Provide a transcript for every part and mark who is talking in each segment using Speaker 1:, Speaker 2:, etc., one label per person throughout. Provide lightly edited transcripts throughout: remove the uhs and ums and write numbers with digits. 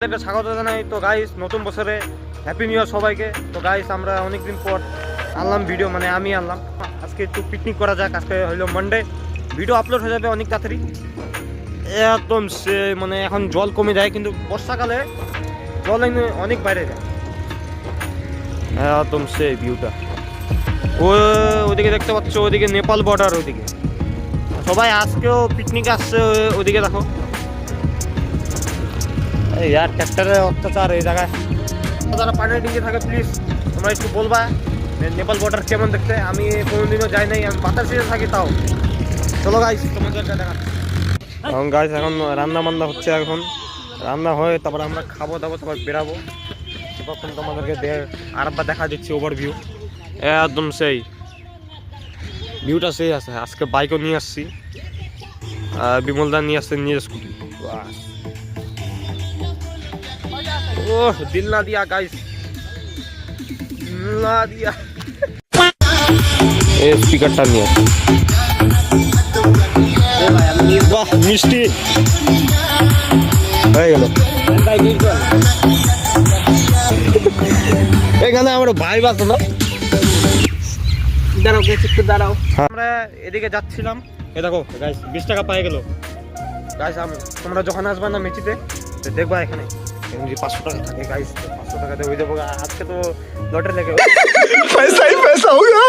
Speaker 1: স্বাগত জানাই। তো গাইস, নতুন বছরে হ্যাপি নিউ ইয়ার সবাইকে। তো গাইস, আমরা অনেকদিন পর আনলাম ভিডিও, মানে আমি আনলাম। আজকে একটু পিকনিক করা যাক। আজকে হইলো মানডে, ভিডিও আপলোড হয়ে যাবে অনেক তাড়াতাড়ি। একদম সে মানে এখন জল কমে যায়, কিন্তু বর্ষাকালে জল অনেক বাইরে যায়। একদম সে ভিউটা ওইদিকে দেখতে পাচ্ছ, ওইদিকে নেপাল বর্ডার। ওইদিকে সবাই আজকেও পিকনিক আসছে। ওইদিকে দেখো ইয়ার ট্র্যাক্টরের অত্যাচার এই জায়গায়। যারা পানির ডিঙ্গে থাকে প্লিজ তোমরা একটু বলবা নেপাল বর্ডার কেমন দেখতে। আমি কোনোদিনও যাই নাই, আমি বাতাসে থাকি তাও। চলো গাইস, তোমাদেরকে দেখাচ্ছি। এখন গাইস, এখন রান্না বান্না হচ্ছে। এখন রান্না হয়ে তারপর আমরা খাবো দাবো, তারপর বেরাবো। তখন তোমাদেরকে আরেকবার দেখা দিচ্ছি ওভারভিউ। একদম সেই ভিউটা সেই আছে। আজকে বাইকও নিয়ে আসছি, বিমলদা নিয়ে আসছে নিজের স্কুটি। ओह दिल ना दिया गाइस, दिल ना दिया। ए स्पीकर टा निये वाह मिष्टी হয়ে গেল। এখানে আমার ভাই বাস না, দাঁড়াও একটু দাঁড়াও। আমরা এদিকে যাচ্ছিলাম, এ দেখো গাইস 20 টাকা পাই গেল। গাইস তোমরা যখন আসবে না মেচিতে দেখবা এখানে 500 টাকা থাকে গাইস। 500 টাকাতে হয়ে যাবো। আজকে তো লটারি লেগে পয়সা ही पैसा होगा।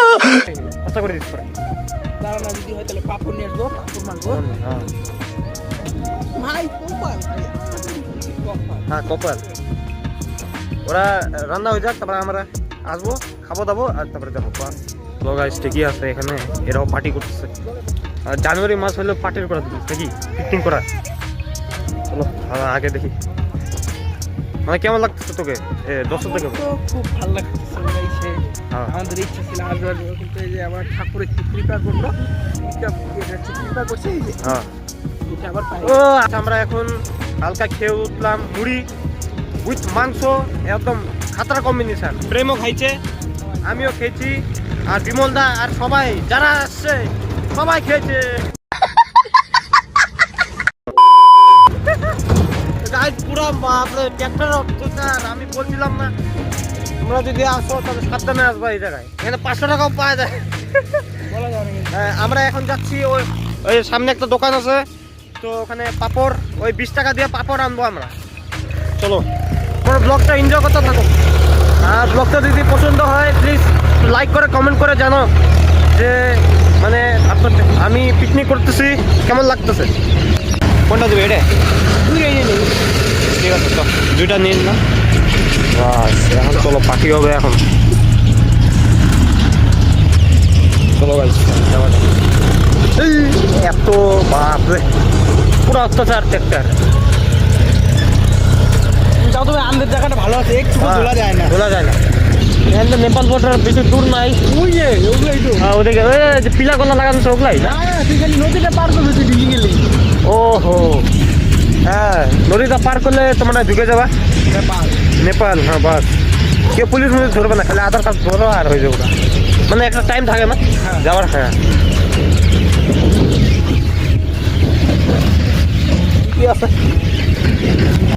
Speaker 1: কত করে দিস পরে? দাঁড়া না, যদি হয় তাহলে পাপড় নিয়ে আসবো, পাপড় মারবো। হ্যাঁ ভাই কপাল, হ্যাঁ কপাল। ওরা রান্না হয়ে যাক, তারপরে আমরা আসবো, খাবো দাবো, আর তারপরে যাবো। তো গাইস ঠিকই আছে, এখানে এরাও পার্টি করতেছে। আর জানুয়ারি মাস হলে পার্টির করা দিবি নাকি, পিকনিক করা। চলো আগে দেখি মানে কেমন লাগতেছে তোকে। দর্শক থেকে
Speaker 2: খুব ভালো লাগতেছে। আমাদের ইচ্ছা ছিল আসবার, কিন্তু এই যে আমার ঠাকুর একটু কৃপা করলো, কৃপা করছে।
Speaker 1: আমরা এখন হালকা খেয়ে উঠলাম মুড়ি উইথ মাংস, একদম খাতরা কম্বিনেশন। প্রেমও খাইছে, আমিও খেয়েছি, আর বিমলদা আর সবাই যারা আসছে সবাই খেয়েছে। পুরো ট্র্যাক্টর অত্যাচার। আমি বলছিলাম না, তোমরা যদি আসো তাহলে সাবধানে আসবা। এই জায়গায় এখানে 500 টাকাও পাওয়া যায়। আমরা এখন যাচ্ছি ওই সামনে একটা দোকান আছে, তো ওখানে পাপড়, ওই 20 টাকা দিয়ে পাপড় আনবো আমরা। চলো পুরো ব্লগটা এনজয় করতে থাকো। আর ব্লগটা যদি পছন্দ হয় প্লিজ লাইক করে কমেন্ট করে জানো যে মানে আমি পিকনিক করতেছি কেমন লাগতেছে। কোনটা দেবে এটা? ঠিক আছে, তো দুইটা নিন না। এখন চলো পার্টি হবে এখন। চলো গাইস, এত বাপরে পুরো অত্যাচার ট্র্যাক্টর।
Speaker 2: যাও, তবে আমাদের জায়গাটা ভালো আছে, একটু তোলা যায় না,
Speaker 1: তোলা যায় না। এখানে নেপাল বর্ডার বেশি দূর নাই।
Speaker 2: ওগুলাই তো
Speaker 1: ওদিকে ওই যে পিলা কলা লাগানো তো ওগুলাই না।
Speaker 2: তুই খালি নদীটা পার করবি, তুই ঢিলি গেলি।
Speaker 1: ওহো হ্যাঁ, নদীটা পার করলে তোমরা ঢুকে যাবা নেপাল। হ্যাঁ বাস, কেউ পুলিশ মুলিশ ধরবে না, খালি আধার কার্ড ধরো আর হয়ে যাবো। মানে একটা টাইম থাকে না যাওয়ার। হ্যাঁ কি আছে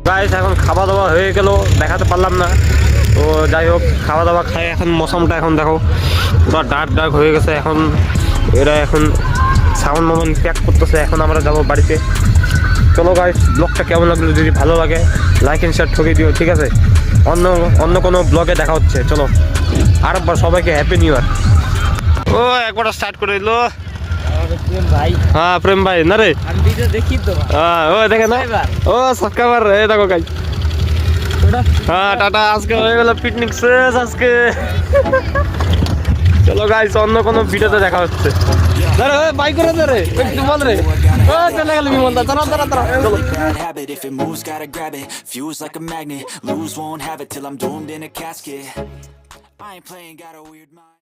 Speaker 1: গাইস, এখন খাওয়া দাওয়া হয়ে গেল, দেখাতে পারলাম না। তো যাই হোক, খাওয়া দাওয়া খাই। এখন মৌসমটা এখন দেখো পুরো ডার্ক হয়ে গেছে। এখন এরা এখন সাউন্ড মোমেন্ট প্যাক করতেছে। এখন আমরা যাবো বাড়িতে। চলো গাইস, ব্লগটা কেমন লাগলো যদি ভালো লাগে লাইক এন্ড শেয়ার ঠকিয়ে দিও, ঠিক আছে? অন্য কোনো ব্লগে দেখা হচ্ছে। চলো আরেকবার সবাইকে হ্যাপি নিউ ইয়ার। ও একবার স্টার্ট করে দিল ভাই। হ্যাঁ প্রেম ভাই না রে,
Speaker 2: দেখি তো।
Speaker 1: হ্যাঁ ও দেখে না, ও সাবস্ক্রাইবার। এই দেখো গাইস, হ্যাঁ টাটা। আজকে হয়ে গেল পিকনিক শেষ আজকে। চলো গাইস, অন্য কোনো ভিডিওতে দেখা হচ্ছে। ধরে বাইক করে ধরে একটু বল রে। ও চলে গেল বিমলদা। চলো
Speaker 3: If it moves, gotta grab it. Fuse like a magnet. Lose, won't have it till I'm doomed in a casket. I ain't playing, got a weird mind.